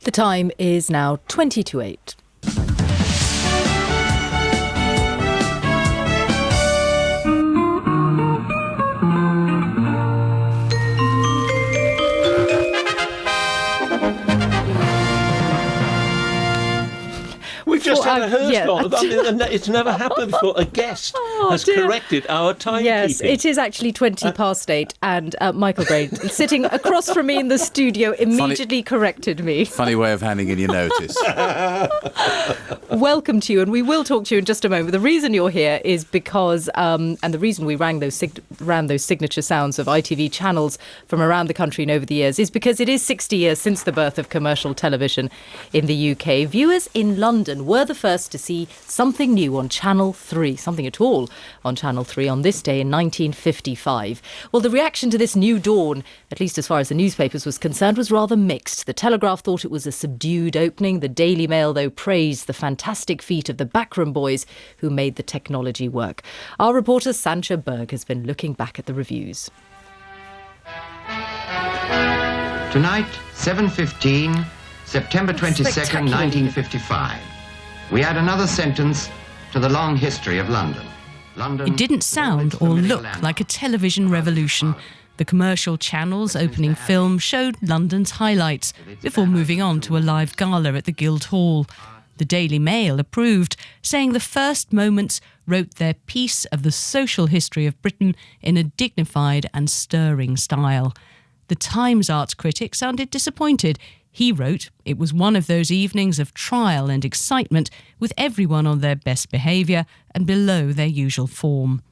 The time is now 20 to 8. We've just had a hearse yeah. on. I mean, it's never happened before. A guest has corrected our timekeeping. Yes, it is actually 20 past 8, and Michael Gray, sitting across from me in the studio, immediately corrected me. Funny way of handing in your notice. Welcome to you, and we will talk to you in just a moment. The reason you're here is because, and the reason we ran those signature sounds of ITV channels from around the country and over the years is because it is 60 years since the birth of commercial television in the UK. Viewers in London were the first to see something new on Channel 3, something at all on Channel 3 on this day in 1955. Well, the reaction to this new dawn, at least as far as the newspapers was concerned, was rather mixed. The Telegraph thought it was a subdued opening. The Daily Mail, though, praised the fantastic feat of the backroom boys who made the technology work. Our reporter Sancha Berg has been looking back at the reviews. Tonight, 7:15, September 22nd, 1955. We add another sentence to the long history of London. It didn't sound or look like a television revolution. The commercial channel's opening film showed London's highlights before moving on to a live gala at the Guildhall. The Daily Mail approved, saying the first moments wrote their piece of the social history of Britain in a dignified and stirring style. The Times arts critic sounded disappointed. He wrote it was one of those evenings of trial and excitement with everyone on their best behaviour and below their usual form.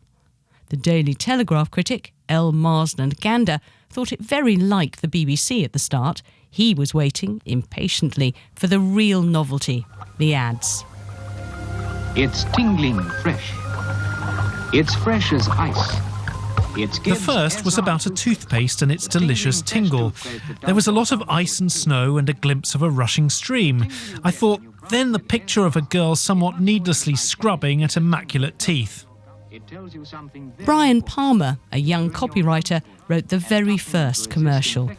The Daily Telegraph critic, L. Marsland Gander, thought it very like the BBC at the start. He was waiting impatiently for the real novelty, the ads. It's tingling fresh. It's fresh as ice. The first was about a toothpaste and its delicious tingle. There was a lot of ice and snow and a glimpse of a rushing stream. I thought, then the picture of a girl somewhat needlessly scrubbing at immaculate teeth. Brian Palmer, a young copywriter, wrote the very first commercial.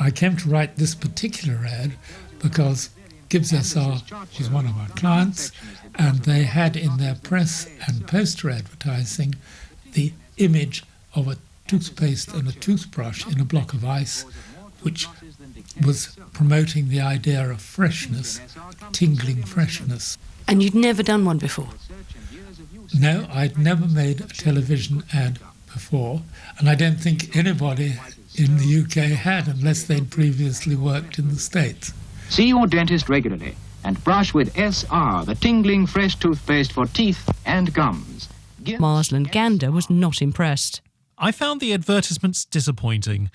I came to write this particular ad because Gibbs SR was one of our clients, and they had in their press and poster advertising the image of a toothpaste and a toothbrush in a block of ice, which was promoting the idea of freshness, tingling freshness. And you'd never done one before? No, I'd never made a television ad before, and I don't think anybody in the UK had, unless they'd previously worked in the States. See your dentist regularly and brush with SR, the tingling fresh toothpaste for teeth and gums. Marsland Gander was not impressed. I found the advertisements disappointing.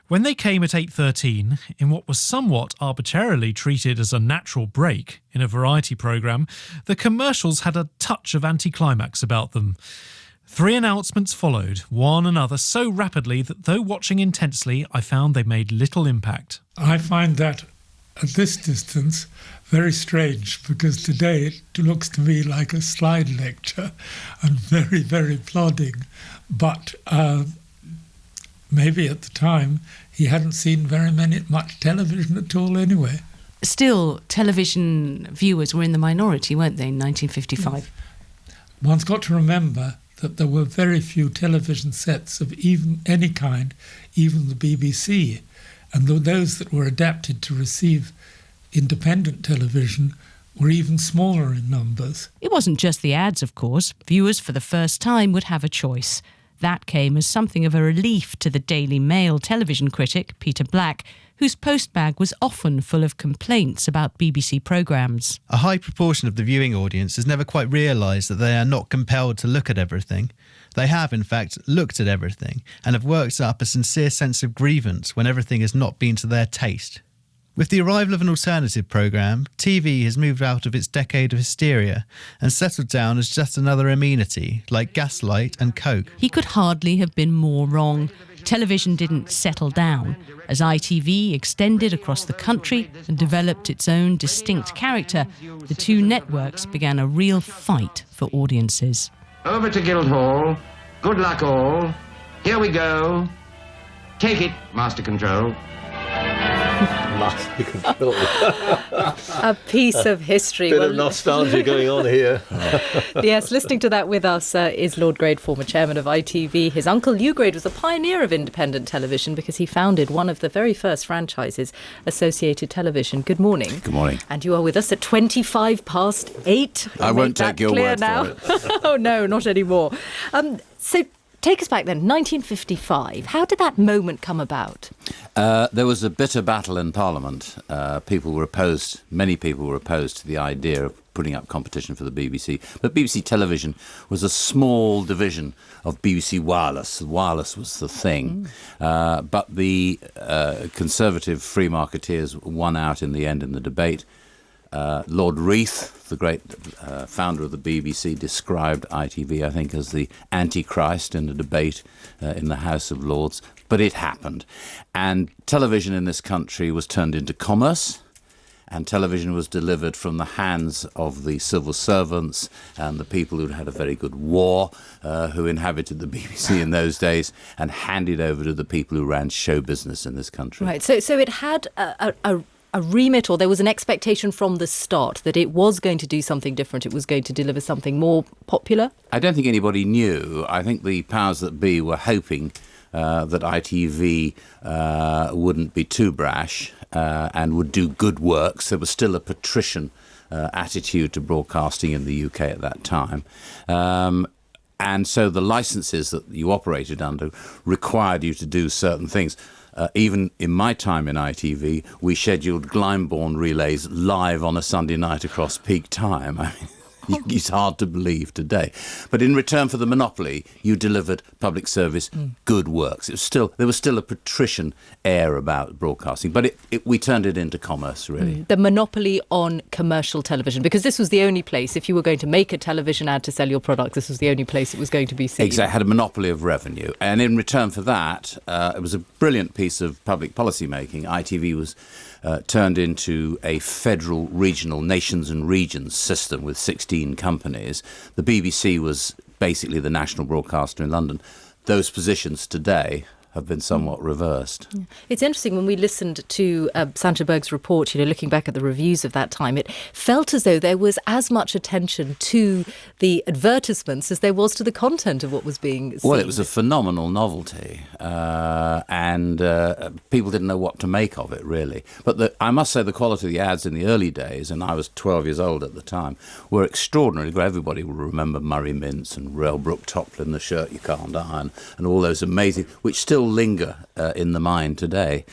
When they came at 8:13, in what was somewhat arbitrarily treated as a natural break in a variety programme, the commercials had a touch of anticlimax about them. 3 announcements followed, one another, so rapidly that though watching intensely, I found they made little impact. I find that at this distance very strange, because today it looks to me like a slide lecture and very, very plodding. But maybe at the time he hadn't seen much television at all anyway. Still, television viewers were in the minority, weren't they, in 1955? One's got to remember that there were very few television sets of even any kind, even the BBC, and those that were adapted to receive independent television were even smaller in numbers. It wasn't just the ads, of course. Viewers for the first time would have a choice. That came as something of a relief to the Daily Mail television critic, Peter Black, whose postbag was often full of complaints about BBC programmes. A high proportion of the viewing audience has never quite realised that they are not compelled to look at everything. They have, in fact, looked at everything and have worked up a sincere sense of grievance when everything has not been to their taste. With the arrival of an alternative programme, TV has moved out of its decade of hysteria and settled down as just another amenity, like Gaslight and Coke. He could hardly have been more wrong. Television didn't settle down. As ITV extended across the country and developed its own distinct character, the two networks began a real fight for audiences. Over to Guildhall. Good luck all. Here we go. Take it, Master Control. must be controlled. A piece of history. Bit of nostalgia going on here. Yes, listening to that with us is Lord Grade, former chairman of ITV. His uncle Hugh Grade was a pioneer of independent television because he founded one of the very first franchises, Associated Television. Good morning. Good morning. And you are with us at 8:25. I won't take your word for it. Oh, no, not anymore. So take us back then, 1955. How did that moment come about? There was a bitter battle in Parliament. Many people were opposed to the idea of putting up competition for the BBC. But BBC Television was a small division of BBC Wireless. Wireless was the thing. But the Conservative free marketeers won out in the end in the debate. Lord Reith, the great founder of the BBC, described ITV, I think, as the Antichrist in the debate in the House of Lords. But it happened. And television in this country was turned into commerce. And television was delivered from the hands of the civil servants and the people who'd had a very good war, who inhabited the BBC in those days, and handed over to the people who ran show business in this country. Right. So it had a remit, or there was an expectation from the start that it was going to do something different. It was going to deliver something more popular? I don't think anybody knew. I think the powers that be were hoping that ITV wouldn't be too brash and would do good works. There was still a patrician attitude to broadcasting in the UK at that time. And so the licenses that you operated under required you to do certain things. Even in my time in ITV, we scheduled Glyndebourne relays live on a Sunday night across peak time. I mean, it's hard to believe today. But in return for the monopoly, you delivered public service good works. There was still a patrician air about broadcasting, but we turned it into commerce, really. The monopoly on commercial television, because this was the only place, if you were going to make a television ad to sell your product, this was the only place it was going to be seen. Exactly, had a monopoly of revenue. And in return for that, it was a brilliant piece of public policy making. ITV was turned into a federal, regional, nations and regions system with 16 companies. The BBC was basically the national broadcaster in London. Those positions today have been somewhat reversed. Yeah. It's interesting, when we listened to Sandra Berg's report, looking back at the reviews of that time, it felt as though there was as much attention to the advertisements as there was to the content of what was being seen. Well, it was a phenomenal novelty, and people didn't know what to make of it, really. But I must say the quality of the ads in the early days, and I was 12 years old at the time, were extraordinary. Everybody will remember Murray Mintz and Railbrook Toplin, The Shirt You Can't Iron, and all those amazing, which still linger in the mind today.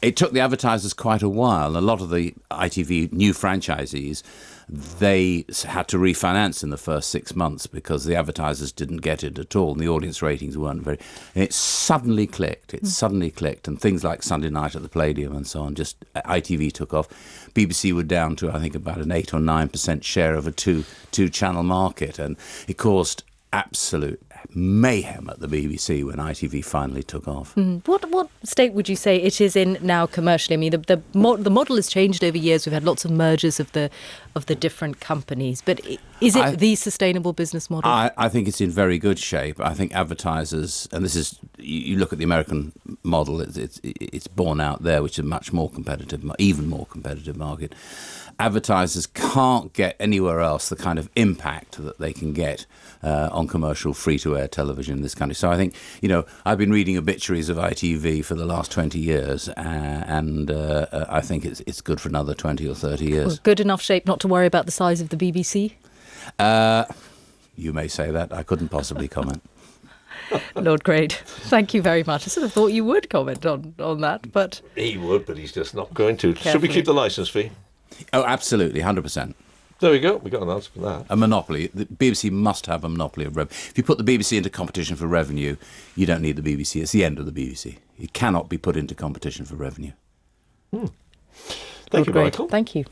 It took the advertisers quite a while. A lot of the ITV new franchisees, they had to refinance in the first 6 months because the advertisers didn't get it at all, and the audience ratings weren't very. And it suddenly clicked. And things like Sunday Night at the Palladium and so on, just ITV took off. BBC were down to, I think, about an 8 or 9% share of a two-channel market, and it caused absolute mayhem at the BBC when ITV finally took off. What state would you say it is in now commercially? I mean, the model has changed over years. We've had lots of mergers of the different companies, but is it the sustainable business model? I think it's in very good shape. I think advertisers, and this is, you look at the American model, it's borne out there, which is a much more competitive, even more competitive market. Advertisers can't get anywhere else the kind of impact that they can get on commercial free-to-air television in this country. So I think, I've been reading obituaries of ITV for the last 20 years, and I think it's good for another 20 or 30 years. Well, good enough shape not to worry about the size of the BBC? You may say that. I couldn't possibly comment. Lord Grade, thank you very much. I sort of thought you would comment on that, but... He would, but he's just not going to. Carefully. Should we keep the licence fee? Oh, absolutely, 100%. There we go. We got an answer for that. A monopoly. The BBC must have a monopoly of revenue. If you put the BBC into competition for revenue, you don't need the BBC. It's the end of the BBC. It cannot be put into competition for revenue. Thank you, Grade. Michael. Thank you.